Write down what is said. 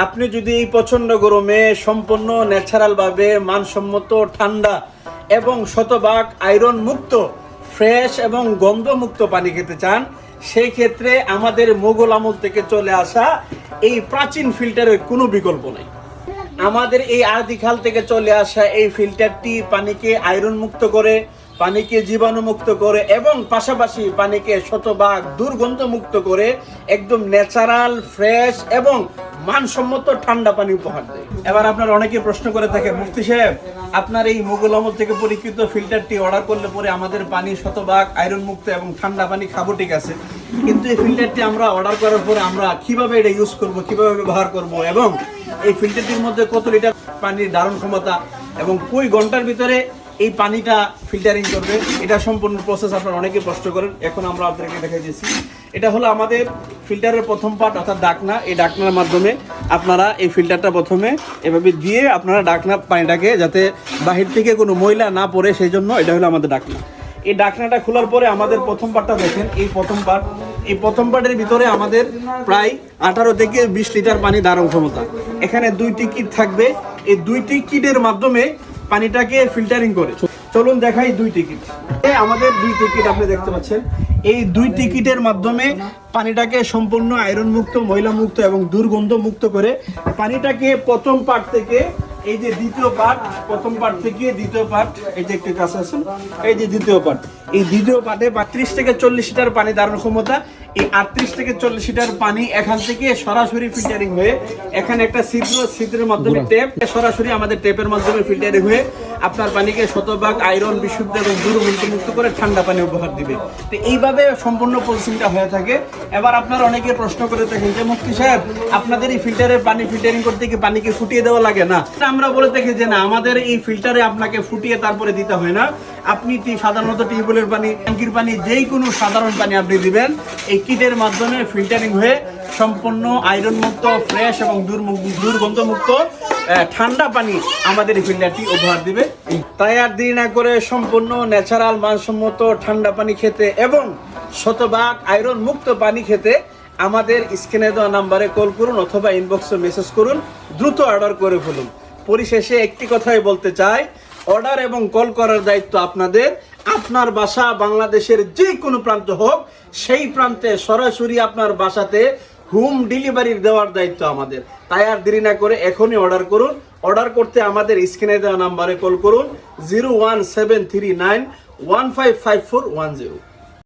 আপনি যদি এই প্রচন্ড গরমে সম্পূর্ণ ন্যাচারালভাবে মানসম্মত ঠান্ডা এবং শতভাগ আয়রন মুক্ত ফ্রেশ এবং গন্ধমুক্ত পানি খেতে চান, সেই ক্ষেত্রে আমাদের মোগল আমল থেকে চলে আসা এই প্রাচীন ফিল্টারের কোনো বিকল্প নেই। আমাদের এই আদিকাল থেকে চলে আসা এই ফিল্টারটি পানিকে আয়রন মুক্ত করে, পানিকে জীবাণুমুক্ত করে এবং পাশাপাশি পানিকে শতভাগ দুর্গন্ধ মুক্ত করে একদম ন্যাচারাল, ফ্রেশ এবং মানসম্মত ঠান্ডা পানি উপহার দেয়। এবার আপনারা অনেকে প্রশ্ন করে থাকে, মুফতি সাহেব আপনার এই মোগল আমল থেকে পরীক্ষিত ফিল্টারটি অর্ডার করলে পরে আমাদের পানি শতভাগ আয়রন মুক্ত এবং ঠান্ডা পানি খাবো, ঠিক আছে, কিন্তু এই ফিল্টারটি আমরা অর্ডার করার পরে আমরা কিভাবে এটা ইউজ করব, কিভাবে ব্যবহার করব এবং এই ফিল্টারটির মধ্যে কত লিটার পানির ধারণ ক্ষমতা এবং কই ঘন্টার ভিতরে এই পানিটা ফিল্টারিং করবে, এটা সম্পূর্ণ প্রসেস আপনারা অনেকে প্রশ্ন করেন। এখন আমরা আপনাদেরকে দেখাই দিয়েছি। এটা হলো আমাদের ফিল্টারের প্রথম পার্ট অর্থাৎ ডাকনা। এই ডাকনার মাধ্যমে আপনারা এই ফিল্টারটা প্রথমে এভাবে দিয়ে আপনারা ডাকনা পানিটাকে যাতে বাহির থেকে কোনো ময়লা না পড়ে, সেই জন্য এটা হলো আমাদের ডাকনা। এই ডাকনাটা খোলার পরে আমাদের প্রথম পার্টটা দেখেন, এই প্রথম পার্টের ভিতরে আমাদের প্রায় 18 থেকে 20 লিটার পানি ধারণ ক্ষমতা। এখানে 2টি কিট থাকবে, এই 2টি কিটের মাধ্যমে পানিটাকে ফিল্টারিং করে। চলুন দেখাই 2টি কিট। আমাদের 2টি কিট আপনি দেখতে পাচ্ছেন, এই 2টি কিটের মাধ্যমে পানিটাকে সম্পূর্ণ আয়রন মুক্ত, ময়লা মুক্ত এবং দুর্গন্ধ মুক্ত করে পানিটাকে প্রথম পার্ট থেকে এই যে দ্বিতীয় পার্ট, প্রথম পার্ট থেকে দ্বিতীয় পার্ট, এই যে একটু কাছে আছেন, এই যে দ্বিতীয় পার্ট, এই দ্বিতীয় পার্টে 32 থেকে 40 লিটার পানি ধারণ ক্ষমতা। এই 38 থেকে 40 লিটার পানি এখান থেকে সরাসরি ফিল্টারিং হয়ে এখানে একটা ছিদ্রের মাধ্যমে টেপ, সরাসরি আমাদের টেপের মাধ্যমে ফিল্টারিং হয়ে আপনার পানিকে শতভাগ আয়রন বিশুদ্ধ এবং দুর্গন্ধ মুক্ত করে ঠান্ডা পানি উপহার দিবে। তো এইভাবে সম্পূর্ণ প্রসেসিংটা হয়ে থাকে। এবার আপনারা অনেকে প্রশ্ন করে থাকেন যে মুফতি সাহেব আপনাদের এই ফিল্টারের পানি ফিল্টারিং করতে কি পানিকে ফুটিয়ে দেওয়া লাগে না? আমরা বলে থাকি যে না, আমাদের এই ফিল্টারে আপনাকে ফুটিয়ে তারপরে দিতে হয় না। আপনি সাধারণত টিউবওয়েলের পানি, ট্যাঙ্কির পানি, যেই কোনো সাধারণ পানি আপনি দিবেন, এই কিটের মাধ্যমে ফিল্টারিং হয়ে সম্পূর্ণ আয়রন মুক্ত, ফ্রেশ এবং দুর্গন্ধ মুক্ত ঠান্ডা পানি আমাদের এই ফিল্টারটি উপহার দিবে। তাই আর দেরি না করে সম্পূর্ণ ন্যাচারাল মানসম্মত ঠান্ডা পানি খেতে এবং শতভাগ আয়রন মুক্ত পানি খেতে আমাদের স্ক্রিনে দেওয়া নাম্বারে কল করুন অথবা ইনবক্সে মেসেজ করুন, দ্রুত অর্ডার করে ফেলুন। পরিশেষে একটি কথাই বলতে চাই, অর্ডার এবং কল করার দায়িত্ব আপনাদের। আপনার বাসা বাংলাদেশের যে কোনো প্রান্ত হোক, সেই প্রান্তে সরাসরি আপনার বাসাতে হোম ডেলিভারি দেওয়ার দায়িত্ব আমাদের। তাই আর দেরি না করে এখনই অর্ডার করুন। অর্ডার করতে আমাদের স্ক্রিনে দেওয়া নাম্বারে কল করুন 01739 155410।